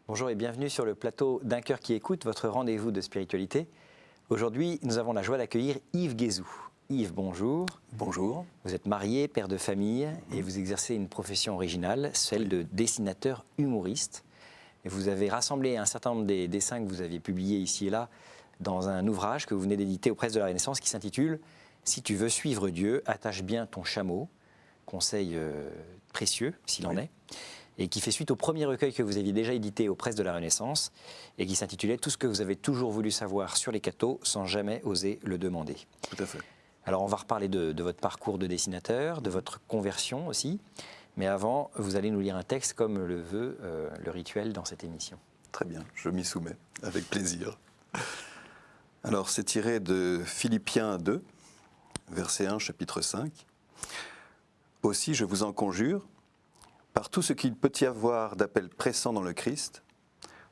Bonjour et bienvenue sur le plateau d'Un cœur qui écoute, votre rendez-vous de spiritualité. Aujourd'hui, nous avons la joie d'accueillir Yves Guézou. Yves, bonjour. Bonjour. Vous êtes marié, père de famille et vous exercez une profession originale, celle de dessinateur humoriste. Et vous avez rassemblé un certain nombre des dessins que vous aviez publiés ici et là dans un ouvrage que vous venez d'éditer aux Presses de la Renaissance qui s'intitule « Si tu veux suivre Dieu, attache bien ton chameau », conseil précieux s'il en est, et qui fait suite au premier recueil que vous aviez déjà édité aux Presses de la Renaissance et qui s'intitulait « Tout ce que vous avez toujours voulu savoir sur les cathos sans jamais oser le demander ». Tout à fait. Alors on va reparler de votre parcours de dessinateur, de votre conversion aussi, mais avant, vous allez nous lire un texte comme le veut le rituel dans cette émission. Très bien, je m'y soumets, avec plaisir. Alors c'est tiré de Philippiens 2, verset 1, chapitre 5. « Aussi je vous en conjure, par tout ce qu'il peut y avoir d'appel pressant dans le Christ,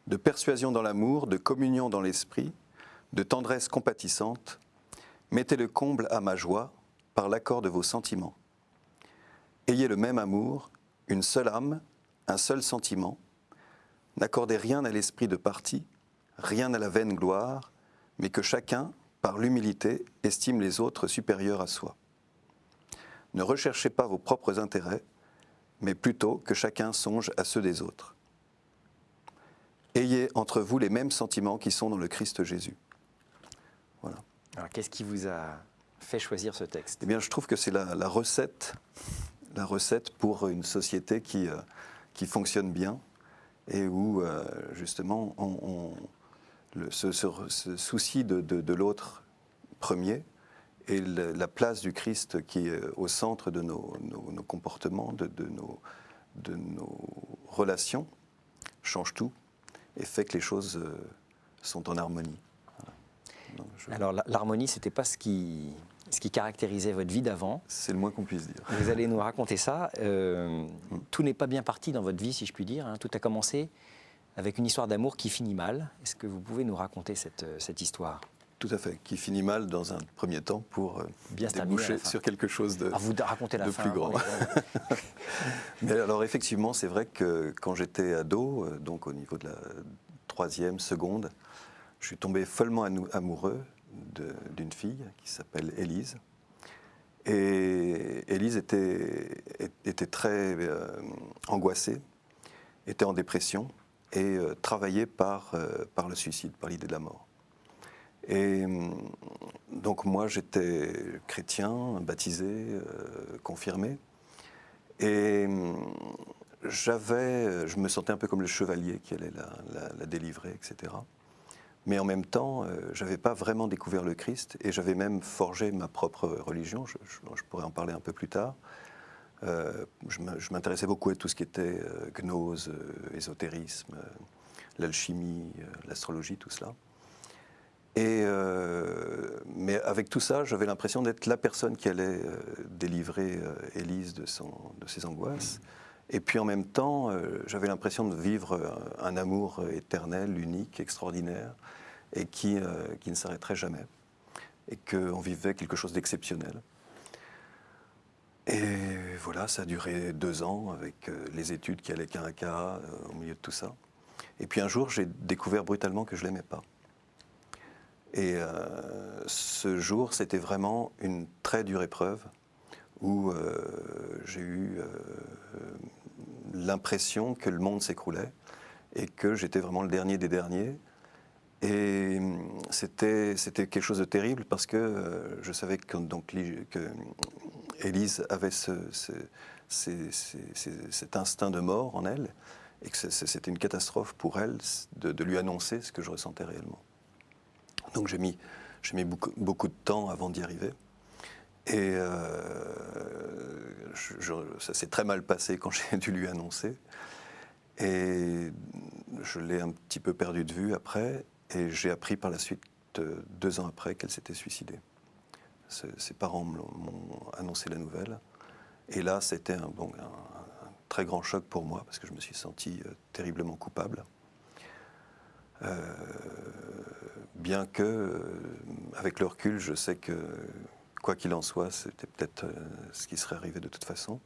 de persuasion dans l'amour, de communion dans l'esprit, de tendresse compatissante, mettez le comble à ma joie par l'accord de vos sentiments. Ayez le même amour, une seule âme, un seul sentiment. N'accordez rien à l'esprit de parti, rien à la vaine gloire, mais que chacun, par l'humilité, estime les autres supérieurs à soi. Ne recherchez pas vos propres intérêts, mais plutôt que chacun songe à ceux des autres. Ayez entre vous les mêmes sentiments qui sont dans le Christ Jésus. » Voilà. Alors qu'est-ce qui vous a fait choisir ce texte ? Eh bien, je trouve que c'est la recette pour une société qui fonctionne bien et où, justement, ce souci de l'autre premier et la place du Christ qui est au centre de nos comportements, de nos relations, change tout et fait que les choses sont en harmonie. Voilà. Alors l'harmonie, ce n'était pas ce qui caractérisait votre vie d'avant. C'est le moins qu'on puisse dire. Vous allez nous raconter ça. Tout n'est pas bien parti dans votre vie, si je puis dire. Tout a commencé avec une histoire d'amour qui finit mal. Est-ce que vous pouvez nous raconter cette histoire ? Tout à fait, qui finit mal dans un premier temps pour bien déboucher sur quelque chose de plus grand. Mais alors effectivement, c'est vrai que quand j'étais ado, donc au niveau de la troisième, seconde, je suis tombé follement amoureux d'une fille qui s'appelle Élise. Et Élise était très angoissée, était en dépression et travaillait par le suicide, par l'idée de la mort. Et donc moi j'étais chrétien, baptisé, confirmé, et je me sentais un peu comme le chevalier qui allait la délivrer, etc. Mais en même temps, je n'avais pas vraiment découvert le Christ et j'avais même forgé ma propre religion, je pourrais en parler un peu plus tard. Je m'intéressais beaucoup à tout ce qui était gnose, ésotérisme, l'alchimie, l'astrologie, tout cela. Mais avec tout ça, j'avais l'impression d'être la personne qui allait délivrer Élise de ses angoisses. Et puis en même temps, j'avais l'impression de vivre un amour éternel, unique, extraordinaire, et qui ne s'arrêterait jamais. Et qu'on vivait quelque chose d'exceptionnel. Et voilà, ça a duré 2 ans avec les études qui allaient qu'à un cas au milieu de tout ça. Et puis un jour, j'ai découvert brutalement que je ne l'aimais pas. Et ce jour, c'était vraiment une très dure épreuve où j'ai eu l'impression que le monde s'écroulait et que j'étais vraiment le dernier des derniers. Et c'était quelque chose de terrible parce que je savais que Élise avait cet instinct de mort en elle et que c'était une catastrophe pour elle de lui annoncer ce que je ressentais réellement. Donc j'ai mis beaucoup de temps avant d'y arriver. Et ça s'est très mal passé quand j'ai dû lui annoncer. Et je l'ai un petit peu perdu de vue après. Et j'ai appris par la suite, 2 ans après, qu'elle s'était suicidée. Ses parents m'ont annoncé la nouvelle. Et là, c'était un très grand choc pour moi, parce que je me suis senti terriblement coupable. Bien que, avec le recul, je sais que, quoi qu'il en soit, c'était peut-être ce qui serait arrivé de toute façon.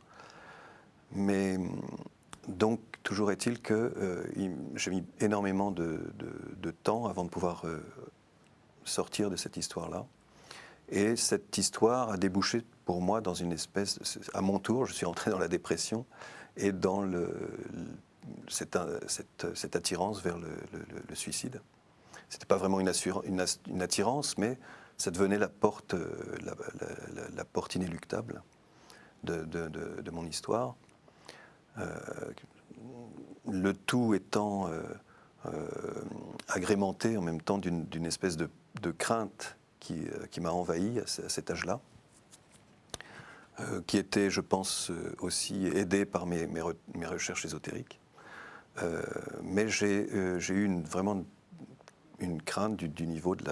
Mais donc, toujours est-il que j'ai mis énormément de temps avant de pouvoir sortir de cette histoire-là. Et cette histoire a débouché pour moi dans une espèce, à mon tour, je suis entré dans la dépression et dans cette attirance vers le suicide. Ce n'était pas vraiment une attirance, mais ça devenait la porte inéluctable de mon histoire. Le tout étant agrémenté en même temps d'une espèce de crainte qui m'a envahi à cet âge-là, qui était, je pense, aussi aidé par mes recherches ésotériques. Mais j'ai eu vraiment une crainte du niveau de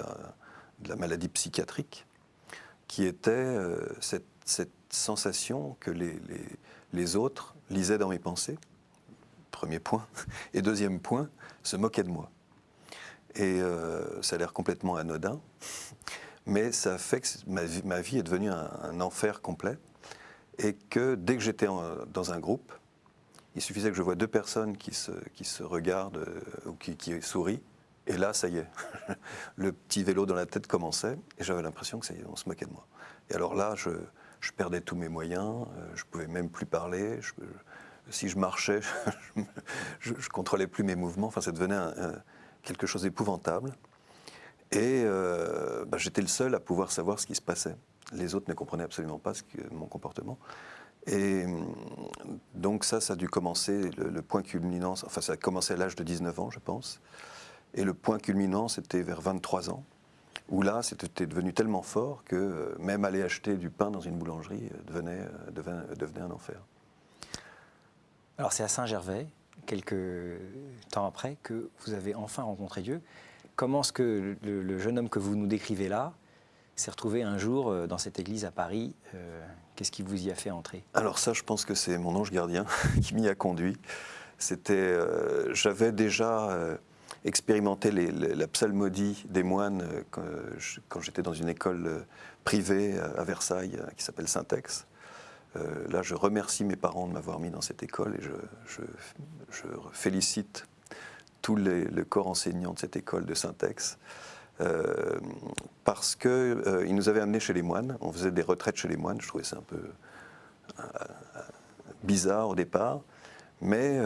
la maladie psychiatrique, qui était cette sensation que les autres lisaient dans mes pensées, premier point, et deuxième point, se moquaient de moi. Et ça a l'air complètement anodin, mais ça fait que ma vie est devenue un enfer complet, et que dès que j'étais dans un groupe, il suffisait que je voie deux personnes qui se regardent ou qui sourient, et là, ça y est, le petit vélo dans la tête commençait, et j'avais l'impression que ça y est, on se moquait de moi. Et alors là, je perdais tous mes moyens, je ne pouvais même plus parler, si je marchais, je ne contrôlais plus mes mouvements, enfin ça devenait quelque chose d'épouvantable. Et j'étais le seul à pouvoir savoir ce qui se passait. Les autres ne comprenaient absolument pas mon comportement. Et donc ça a dû commencer, le point culminant, enfin ça a commencé à l'âge de 19 ans, je pense. Et le point culminant, c'était vers 23 ans, où là, c'était devenu tellement fort que même aller acheter du pain dans une boulangerie devenait un enfer. Alors c'est à Saint-Gervais, quelques temps après, que vous avez enfin rencontré Dieu. Comment est-ce que le jeune homme que vous nous décrivez là s'est retrouvé un jour dans cette église à Paris? Qu'est-ce qui vous y a fait entrer? Alors ça, je pense que c'est mon ange gardien qui m'y a conduit. J'avais déjà expérimenté la psalmodie des moines quand j'étais dans une école privée à Versailles qui s'appelle Syntex. Là, je remercie mes parents de m'avoir mis dans cette école et je félicite tout le corps enseignant de cette école de Syntex parce qu'ils nous avaient amenés chez les moines. On faisait des retraites chez les moines. Je trouvais ça un peu bizarre au départ. Mais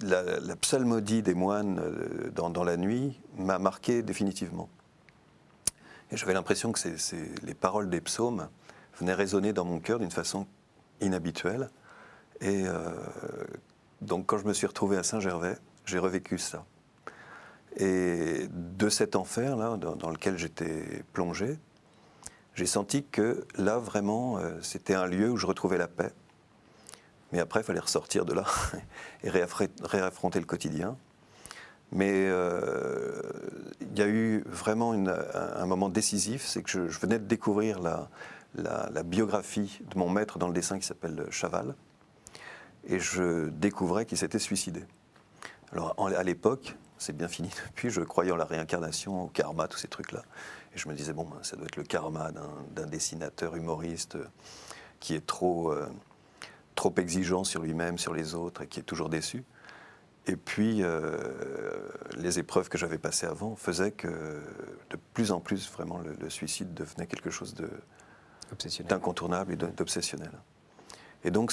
la psalmodie des moines dans la nuit m'a marqué définitivement. Et j'avais l'impression que les paroles des psaumes venaient résonner dans mon cœur d'une façon inhabituelle. Et donc quand je me suis retrouvé à Saint-Gervais, j'ai revécu ça. Et de cet enfer-là, dans lequel j'étais plongé, j'ai senti que là, vraiment, c'était un lieu où je retrouvais la paix. Mais après, il fallait ressortir de là et réaffronter le quotidien. Mais il y a eu vraiment un moment décisif, c'est que je venais de découvrir la biographie de mon maître dans le dessin qui s'appelle Chaval. Et je découvrais qu'il s'était suicidé. Alors à l'époque, c'est bien fini depuis, je croyais en la réincarnation, au karma, tous ces trucs-là. Et je me disais, bon, ça doit être le karma d'un dessinateur humoriste qui est trop exigeant sur lui-même, sur les autres, et qui est toujours déçu. Et puis, les épreuves que j'avais passées avant faisaient que de plus en plus, vraiment, le suicide devenait quelque chose d'incontournable et d'obsessionnel. Et donc,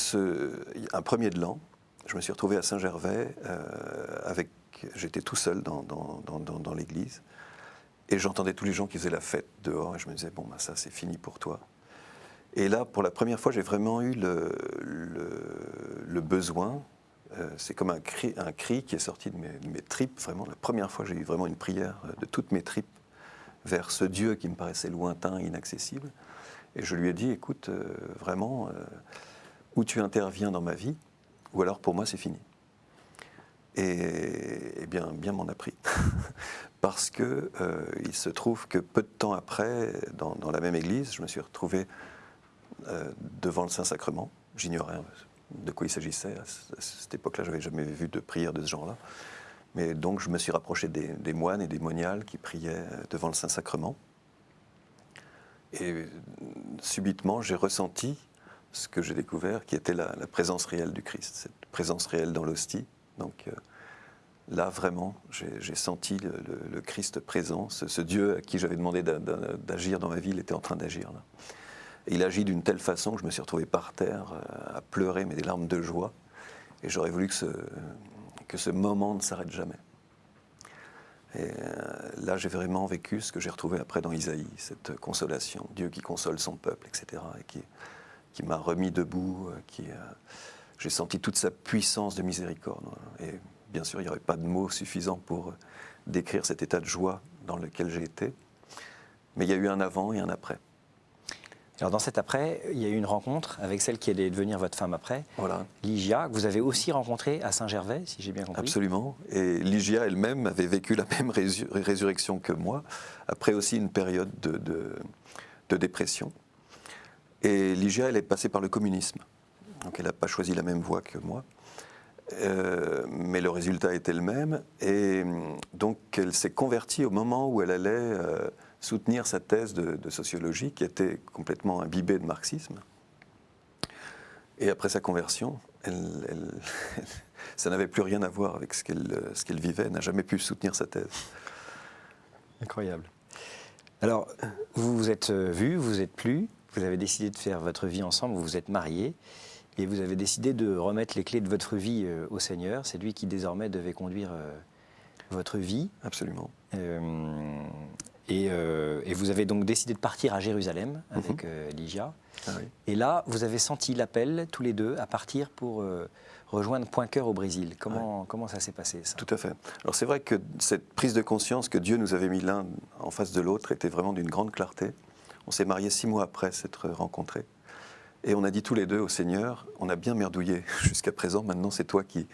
un premier de l'an, je me suis retrouvé à Saint-Gervais, j'étais tout seul dans l'église, et j'entendais tous les gens qui faisaient la fête dehors, et je me disais, bon, ben, ça, c'est fini pour toi. Et là, pour la première fois, j'ai vraiment eu le besoin, c'est comme un cri qui est sorti de mes tripes, vraiment, la première fois, j'ai eu vraiment une prière de toutes mes tripes vers ce Dieu qui me paraissait lointain, inaccessible. Et je lui ai dit, écoute, vraiment, ou tu interviens dans ma vie, ou alors pour moi, c'est fini. Et bien m'en a pris. Parce que il se trouve que peu de temps après, dans la même église, je me suis retrouvé devant le Saint-Sacrement. J'ignorais de quoi il s'agissait. À cette époque-là, je n'avais jamais vu de prière de ce genre-là. Mais donc, je me suis rapproché des moines et des moniales qui priaient devant le Saint-Sacrement. Et subitement, j'ai ressenti ce que j'ai découvert, qui était la présence réelle du Christ, cette présence réelle dans l'hostie. Donc là, vraiment, j'ai senti le Christ présent, ce Dieu à qui j'avais demandé d'agir dans ma vie, il était en train d'agir là. Et il agit d'une telle façon que je me suis retrouvé par terre à pleurer, mais des larmes de joie. Et j'aurais voulu que ce moment ne s'arrête jamais. Et là, j'ai vraiment vécu ce que j'ai retrouvé après dans Isaïe, cette consolation, Dieu qui console son peuple, etc., et qui m'a remis debout, j'ai senti toute sa puissance de miséricorde. Et bien sûr, il n'y aurait pas de mots suffisants pour décrire cet état de joie dans lequel j'ai été, mais il y a eu un avant et un après. Alors dans cet après, il y a eu une rencontre avec celle qui allait devenir votre femme après, Voilà. Ligia, que vous avez aussi rencontrée à Saint-Gervais, si j'ai bien compris. Absolument. Et Ligia elle-même avait vécu la même résurrection que moi, après aussi une période de dépression. Et Ligia, elle est passée par le communisme. Donc elle n'a pas choisi la même voie que moi. Mais le résultat était le même. Et donc elle s'est convertie au moment où elle allait soutenir sa thèse de sociologie, qui était complètement imbibée de marxisme. Et après sa conversion, ça n'avait plus rien à voir avec ce qu'elle vivait. Elle n'a jamais pu soutenir sa thèse. Incroyable. Alors, vous vous êtes vus, vous vous êtes plus, vous avez décidé de faire votre vie ensemble, vous vous êtes mariés, et vous avez décidé de remettre les clés de votre vie au Seigneur. C'est lui qui désormais devait conduire votre vie. Absolument. Et vous avez donc décidé de partir à Jérusalem avec Ligia. Ah oui. Et là, vous avez senti l'appel, tous les deux, à partir pour rejoindre Point Cœur au Brésil. Comment ça s'est passé, ça ? Tout à fait. Alors c'est vrai que cette prise de conscience que Dieu nous avait mis l'un en face de l'autre était vraiment d'une grande clarté. On s'est mariés 6 mois après s'être rencontrés. Et on a dit tous les deux au Seigneur, on a bien merdouillé jusqu'à présent, maintenant c'est toi qui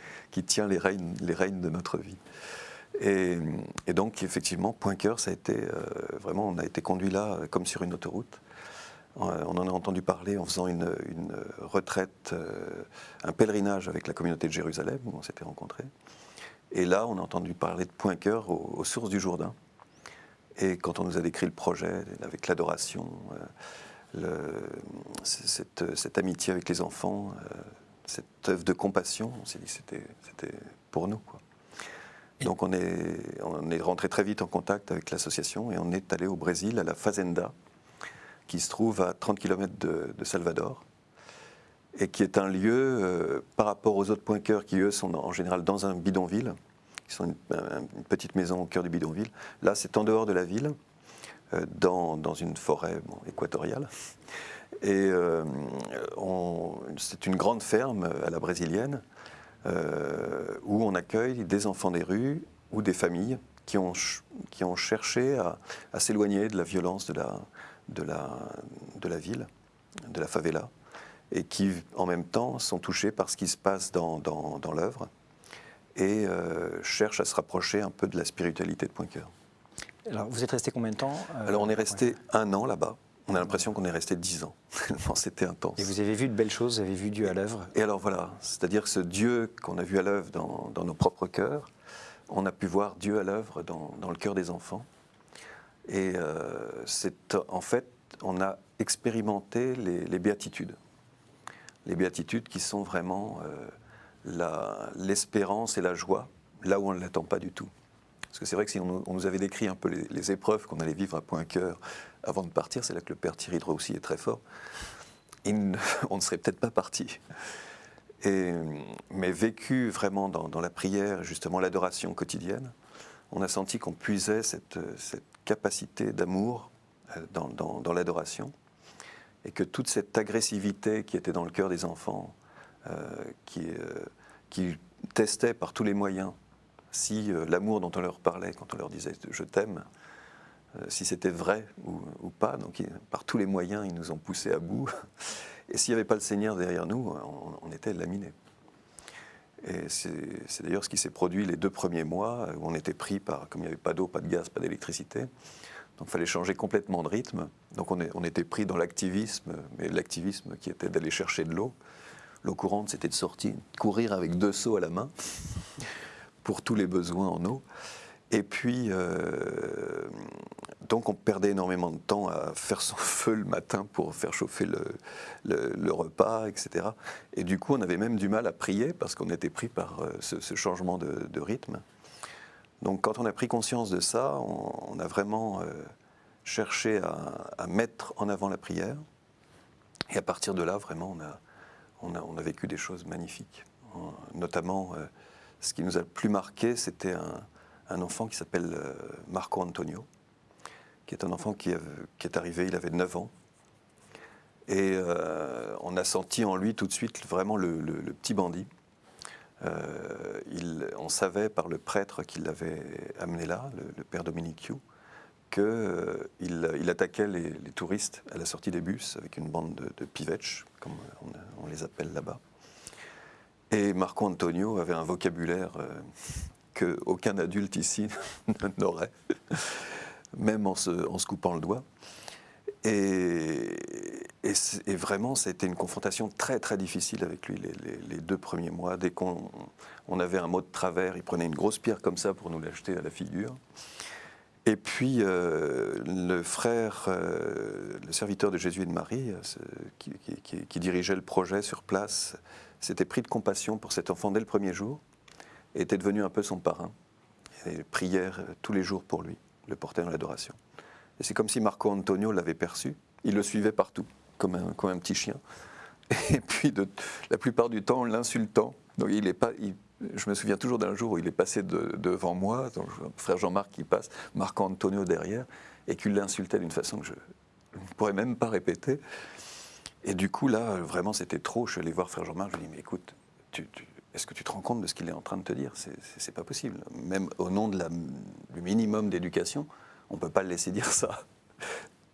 tiens les rênes de notre vie. Et donc effectivement, Point Cœur, ça a été vraiment, on a été conduit là comme sur une autoroute. On en a entendu parler en faisant une retraite, un pèlerinage avec la communauté de Jérusalem, où on s'était rencontrés. Et là, on a entendu parler de Point Cœur aux sources du Jourdain. Et quand on nous a décrit le projet, avec l'adoration, cette amitié avec les enfants, cette œuvre de compassion, on s'est dit que c'était pour nous, quoi. Donc on est rentré très vite en contact avec l'association et on est allé au Brésil, à la Fazenda, qui se trouve à 30 km de Salvador, et qui est un lieu, par rapport aux autres Point Cœur, qui eux sont en général dans un bidonville, qui sont une petite maison au cœur du bidonville. Là, c'est en dehors de la ville, dans une forêt équatoriale. Et c'est une grande ferme à la brésilienne, où on accueille des enfants des rues ou des familles qui ont cherché à s'éloigner de la violence de la ville, de la favela, et qui en même temps sont touchés par ce qui se passe dans l'œuvre et cherchent à se rapprocher un peu de la spiritualité de Point Cœur. Alors, vous êtes resté combien de temps Alors on est resté 1 an là-bas. On a l'impression qu'on est resté 10 ans. C'était intense. Et vous avez vu de belles choses, vous avez vu Dieu à l'œuvre. Et alors voilà, c'est-à-dire que ce Dieu qu'on a vu à l'œuvre dans nos propres cœurs, on a pu voir Dieu à l'œuvre dans le cœur des enfants. Et en fait, on a expérimenté les béatitudes. Les béatitudes qui sont vraiment l'espérance et la joie, là où on ne l'attend pas du tout. Parce que c'est vrai que si on nous avait décrit un peu les épreuves qu'on allait vivre à Point Cœur avant de partir, c'est là que le père Thierry Drosy est très fort, on ne serait peut-être pas parti. Mais vécu vraiment dans la prière, justement l'adoration quotidienne, on a senti qu'on puisait cette capacité d'amour dans l'adoration, et que toute cette agressivité qui était dans le cœur des enfants, qui testaient par tous les moyens si l'amour dont on leur parlait, quand on leur disait « je t'aime », si c'était vrai ou pas. Donc par tous les moyens, ils nous ont poussés à bout. Et s'il n'y avait pas le Seigneur derrière nous, on était laminés. Et c'est d'ailleurs ce qui s'est produit les 2 premiers mois, où on était pris comme il n'y avait pas d'eau, pas de gaz, pas d'électricité. Donc il fallait changer complètement de rythme. Donc on était pris dans l'activisme, mais l'activisme qui était d'aller chercher de l'eau. L'eau courante, c'était de courir avec 2 seaux à la main pour tous les besoins en eau. Et puis, donc on perdait énormément de temps à faire son feu le matin pour faire chauffer le repas, etc. Et du coup, on avait même du mal à prier parce qu'on était pris par ce changement de rythme. Donc quand on a pris conscience de ça, on a vraiment cherché à mettre en avant la prière. Et à partir de là, vraiment, on a vécu des choses magnifiques. Notamment, ce qui nous a le plus marqué, c'était un enfant qui s'appelle Marco Antonio, qui est un enfant qui est arrivé, il avait 9 ans. Et on a senti en lui tout de suite vraiment le petit bandit. On savait par le prêtre qui l'avait amené là, le père Dominique Hugh, qu'il attaquait les touristes à la sortie des bus avec une bande de pivetch, comme on les appelle là-bas. Et Marco Antonio avait un vocabulaire qu'aucun adulte ici n'aurait, même en se coupant le doigt. Et vraiment, ça a été une confrontation très très difficile avec lui les 2 premiers mois. Dès qu'on avait un mot de travers, il prenait une grosse pierre comme ça pour nous l'acheter à la figure. Et puis le frère, le serviteur de Jésus et de Marie, qui dirigeait le projet sur place, s'était pris de compassion pour cet enfant dès le premier jour et était devenu un peu son parrain. Et priait tous les jours pour lui, le portait dans l'adoration. Et c'est comme si Marco Antonio l'avait perçu. Il le suivait partout, comme un petit chien. Et puis, la plupart du temps, l'insultant. Donc, je me souviens toujours d'un jour où il est passé devant moi, donc, frère Jean-Marc qui passe, Marco Antonio derrière, et qu'il l'insultait d'une façon que je ne pourrais même pas répéter. Et du coup, là, vraiment, c'était trop. Je suis allé voir frère Jean-Marc, je lui ai dit, mais écoute, est-ce que tu te rends compte de ce qu'il est en train de te dire ? C'est pas possible. Même au nom du minimum d'éducation, on ne peut pas le laisser dire ça.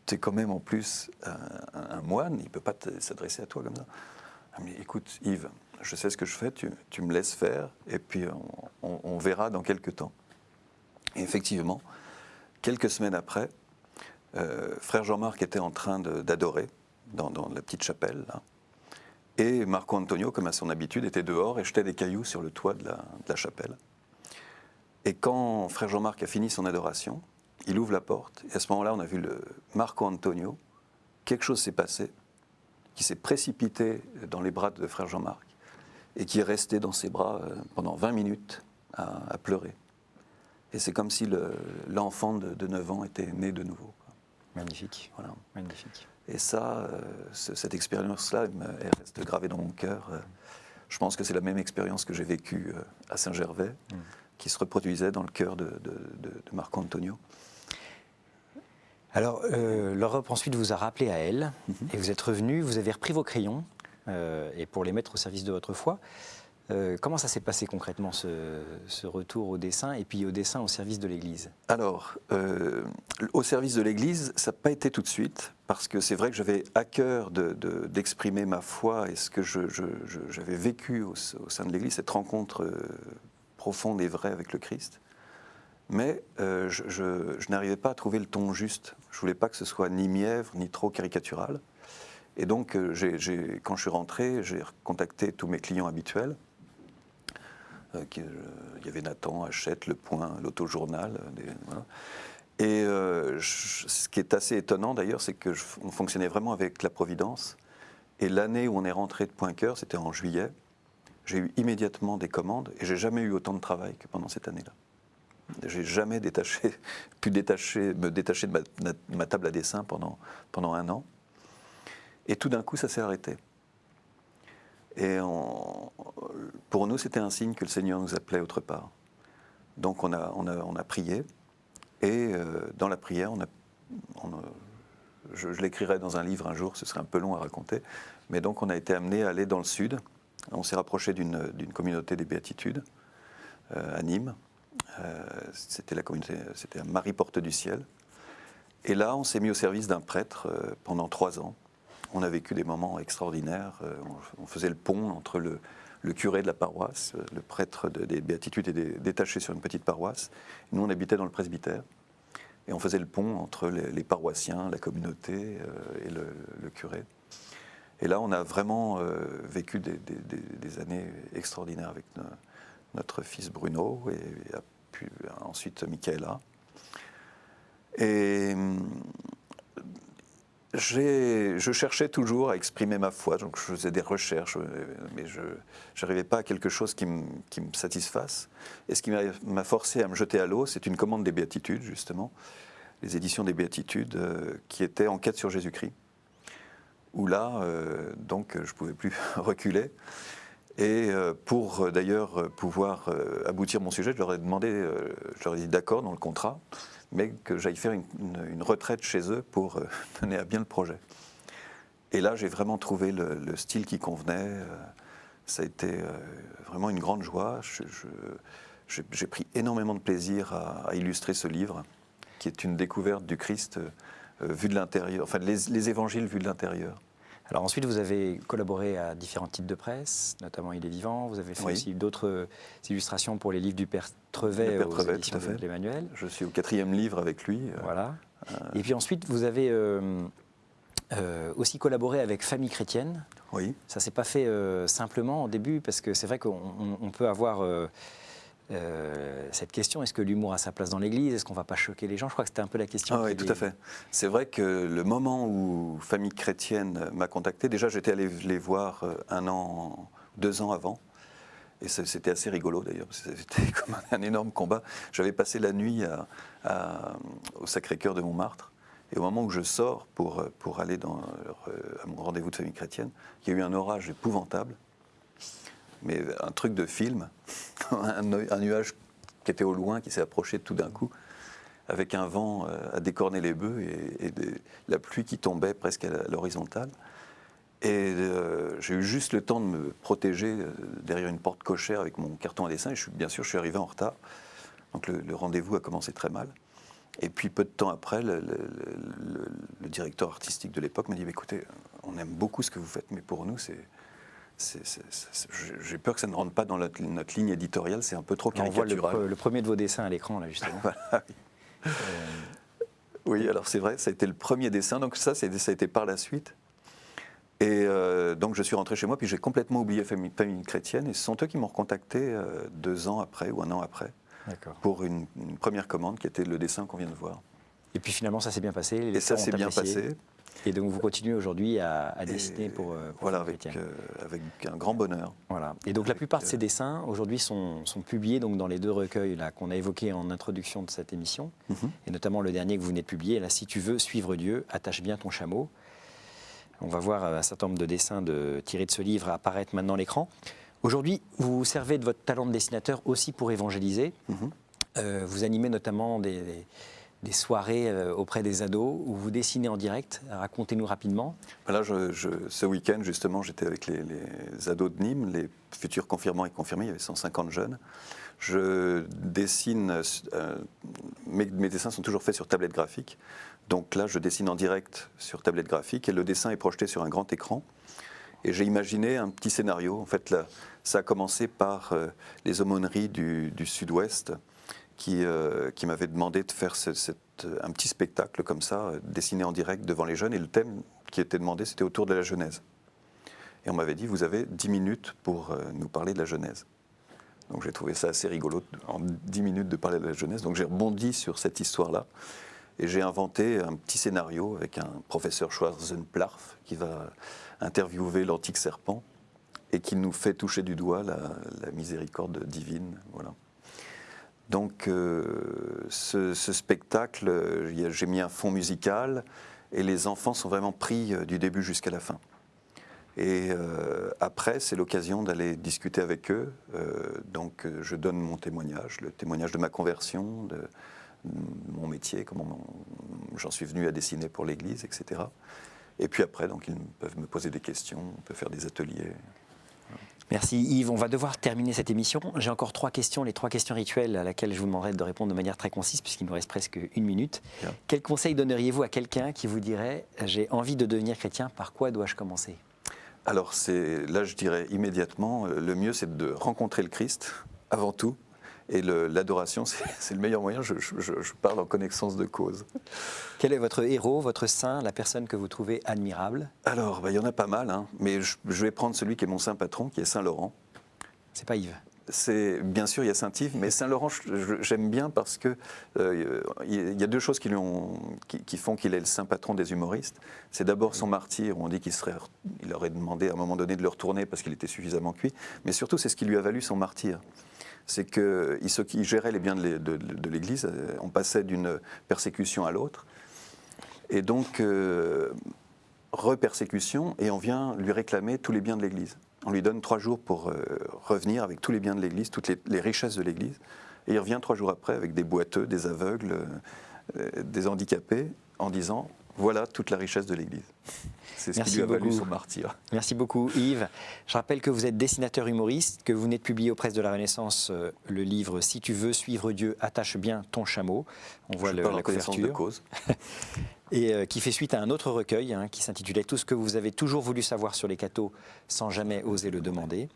Tu es quand même en plus un moine, il ne peut pas s'adresser à toi comme ça. Mais écoute, Yves, je sais ce que je fais, tu me laisses faire, et puis on verra dans quelques temps. Et effectivement, quelques semaines après, frère Jean-Marc était en train d'adorer dans la petite chapelle, là, et Marco Antonio, comme à son habitude, était dehors et jetait des cailloux sur le toit de la chapelle. Et quand frère Jean-Marc a fini son adoration, il ouvre la porte, et à ce moment-là, on a vu le Marco Antonio. Quelque chose s'est passé, qui s'est précipité dans les bras de frère Jean-Marc, et qui est resté dans ses bras pendant 20 minutes à pleurer. Et c'est comme si l'enfant de 9 ans était né de nouveau. Magnifique. Voilà. Magnifique. Et ça, cette expérience-là, elle reste gravée dans mon cœur. Je pense que c'est la même expérience que j'ai vécue à Saint-Gervais, qui se reproduisait dans le cœur de Marco Antonio. Alors, l'Europe ensuite vous a rappelé à elle, et vous êtes revenu, vous avez repris vos crayons, et pour les mettre au service de votre foi. Comment ça s'est passé concrètement, ce retour au dessin, et puis au dessin au service de l'Église ? Alors, au service de l'Église, ça n'a pas été tout de suite, parce que c'est vrai que j'avais à cœur d'exprimer ma foi et ce que j'avais vécu au sein de l'Église, cette rencontre profonde et vraie avec le Christ. Mais je n'arrivais pas à trouver le ton juste. Je ne voulais pas que ce soit ni mièvre, ni trop caricatural. Et donc, quand je suis rentré, j'ai contacté tous mes clients habituels. Il y avait Nathan, Hachette, Le Point, l'Autojournal. Voilà. Et ce qui est assez étonnant d'ailleurs, c'est qu'on fonctionnait vraiment avec la Providence. Et l'année où on est rentré de Point-Cœur, c'était en juillet, j'ai eu immédiatement des commandes et j'ai jamais eu autant de travail que pendant cette année-là. J'ai jamais pu me détacher de ma table à dessin pendant 1 an. Et tout d'un coup, ça s'est arrêté. Et pour nous, c'était un signe que le Seigneur nous appelait autre part. Donc on a prié. Et dans la prière, je l'écrirai dans un livre un jour, ce serait un peu long à raconter. Mais donc on a été amené à aller dans le sud. On s'est rapproché d'une communauté des Béatitudes à Nîmes. C'était à Marie Porte du Ciel. Et là, on s'est mis au service d'un prêtre pendant 3 ans. On a vécu des moments extraordinaires. On faisait le pont entre le curé de la paroisse, le prêtre des Béatitudes était détaché sur une petite paroisse. Nous, on habitait dans le presbytère. Et on faisait le pont entre les paroissiens, la communauté et le curé. Et là, on a vraiment vécu des années extraordinaires avec notre fils Bruno. Et puis ensuite Michaela. Et je cherchais toujours à exprimer ma foi, donc je faisais des recherches, mais je n'arrivais pas à quelque chose qui me satisfasse. Et ce qui m'a forcé à me jeter à l'eau, c'est une commande des Béatitudes, justement, les éditions des Béatitudes, qui étaient Enquête sur Jésus-Christ, où là, donc, je ne pouvais plus reculer. Et pour d'ailleurs pouvoir aboutir mon sujet, je leur ai demandé, je leur ai dit d'accord dans le contrat, mais que j'aille faire une retraite chez eux pour mener à bien le projet. Et là, j'ai vraiment trouvé le style qui convenait. Ça a été vraiment une grande joie. J'ai pris énormément de plaisir à illustrer ce livre, qui est une découverte du Christ vu de l'intérieur, enfin les évangiles vus de l'intérieur. Alors ensuite, vous avez collaboré à différents titres de presse, notamment Il est vivant. Vous avez fait aussi d'autres illustrations pour les livres du Père Trevet aux éditions de l'Emmanuel. Je suis au 4e livre avec lui. Voilà. Et puis ensuite, vous avez aussi collaboré avec Famille Chrétienne. Oui. Ça ne s'est pas fait simplement au début, parce que c'est vrai qu'on peut avoir cette question, est-ce que l'humour a sa place dans l'Église? Est-ce qu'on ne va pas choquer les gens? Je crois que c'était un peu la question. Oui, tout à fait. C'est vrai que le moment où Famille Chrétienne m'a contacté, déjà j'étais allé les voir 1 an, 2 ans avant. Et c'était assez rigolo d'ailleurs, c'était comme un énorme combat. J'avais passé la nuit au Sacré-Cœur de Montmartre. Et au moment où je sors pour aller à mon rendez-vous de Famille Chrétienne, il y a eu un orage épouvantable. Mais un truc de film, un nuage qui était au loin, qui s'est approché tout d'un coup, avec un vent à décorner les bœufs et la pluie qui tombait presque à l'horizontale. Et j'ai eu juste le temps de me protéger derrière une porte cochère avec mon carton à dessin. Et bien sûr, je suis arrivé en retard. Donc le rendez-vous a commencé très mal. Et puis peu de temps après, le directeur artistique de l'époque m'a dit écoutez, on aime beaucoup ce que vous faites, mais pour nous, j'ai peur que ça ne rentre pas dans notre ligne éditoriale, c'est un peu trop caricatural. On voit le premier de vos dessins à l'écran, là, justement. Voilà, oui. Oui, alors c'est vrai, ça a été le premier dessin, donc ça a été par la suite. Et donc je suis rentré chez moi, puis j'ai complètement oublié Famille Chrétienne, et ce sont eux qui m'ont recontacté 2 ans après, ou 1 an après, pour une première commande, qui était le dessin qu'on vient de voir. Et puis finalement, ça s'est bien passé. Et ça s'est bien passé. Et donc vous continuez aujourd'hui à dessiner pour voilà, avec un grand bonheur. Voilà. Et donc la plupart de ces dessins aujourd'hui sont publiés donc dans les 2 recueils là qu'on a évoqués en introduction de cette émission, et notamment le dernier que vous venez de publier. Là, si tu veux suivre Dieu, attache bien ton chameau. On va voir un certain nombre de dessins tirés de ce livre apparaître maintenant à l'écran. Aujourd'hui, vous vous servez de votre talent de dessinateur aussi pour évangéliser. Vous animez notamment des soirées auprès des ados où vous dessinez en direct. Racontez-nous rapidement. Là, ce week-end, justement, j'étais avec les ados de Nîmes, les futurs confirmants et confirmés, il y avait 150 jeunes. Je dessine, mes dessins sont toujours faits sur tablette graphique. Donc là, je dessine en direct sur tablette graphique et le dessin est projeté sur un grand écran. Et j'ai imaginé un petit scénario. En fait, là, ça a commencé par les aumôneries du Sud-Ouest qui m'avaient demandé de faire un petit spectacle comme ça, dessiné en direct devant les jeunes. Et le thème qui était demandé, c'était autour de la Genèse. Et on m'avait dit, vous avez 10 minutes pour nous parler de la Genèse. Donc j'ai trouvé ça assez rigolo, en 10 minutes de parler de la Genèse. Donc j'ai rebondi sur cette histoire-là. Et j'ai inventé un petit scénario avec un professeur Schwarzenplarf qui va interviewer l'antique serpent et qui nous fait toucher du doigt la miséricorde divine. Voilà. Donc ce spectacle, j'ai mis un fond musical et les enfants sont vraiment pris du début jusqu'à la fin. Et après, c'est l'occasion d'aller discuter avec eux. Donc je donne mon témoignage, le témoignage de ma conversion, de mon métier, comment j'en suis venu à dessiner pour l'Église, etc. Et puis après, donc, ils peuvent me poser des questions, on peut faire des ateliers. Merci Yves, on va devoir terminer cette émission. J'ai encore 3 questions, les 3 questions rituelles à laquelle je vous demanderai de répondre de manière très concise puisqu'il nous reste presque 1 minute. Bien. Quel conseil donneriez-vous à quelqu'un qui vous dirait « j'ai envie de devenir chrétien, par quoi dois-je commencer ?» Alors là, je dirais immédiatement, le mieux c'est de rencontrer le Christ avant tout. Et l'adoration, c'est le meilleur moyen, je parle en connaissance de cause. Quel est votre héros, votre saint, la personne que vous trouvez admirable? Alors, il y en a pas mal, hein, mais je vais prendre celui qui est mon saint patron, qui est Saint Laurent. C'est pas Yves? Bien sûr, il y a Saint-Yves, mais Saint-Laurent, j'aime bien parce que il y a deux choses qui font qu'il est le saint patron des humoristes. C'est d'abord son martyre, où on dit il aurait demandé à un moment donné de le retourner parce qu'il était suffisamment cuit, mais surtout c'est ce qui lui a valu son martyre. C'est qu'il gérait les biens de l'Église, on passait d'une persécution à l'autre, et donc repersécution, et on vient lui réclamer tous les biens de l'Église. On lui donne 3 jours pour revenir avec tous les biens de l'Église, toutes les richesses de l'Église. Et il revient 3 jours après avec des boiteux, des aveugles, des handicapés, en disant « Voilà toute la richesse de l'Église ». C'est ce qui lui a valu son martyre. Merci beaucoup Yves. Je rappelle que vous êtes dessinateur humoriste, que vous venez de publier aux Presses de la Renaissance le livre « Si tu veux suivre Dieu, attache bien ton chameau ». On voit la couverture. De cause. Et qui fait suite à un autre recueil qui s'intitulait « Tout ce que vous avez toujours voulu savoir sur les cathos sans jamais oser le demander ».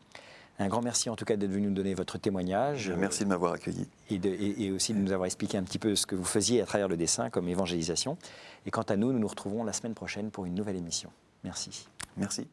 Un grand merci en tout cas d'être venu nous donner votre témoignage. Merci de m'avoir accueilli. Et aussi de nous avoir expliqué un petit peu ce que vous faisiez à travers le dessin comme évangélisation. Et quant à nous, nous nous retrouvons la semaine prochaine pour une nouvelle émission. Merci. Merci.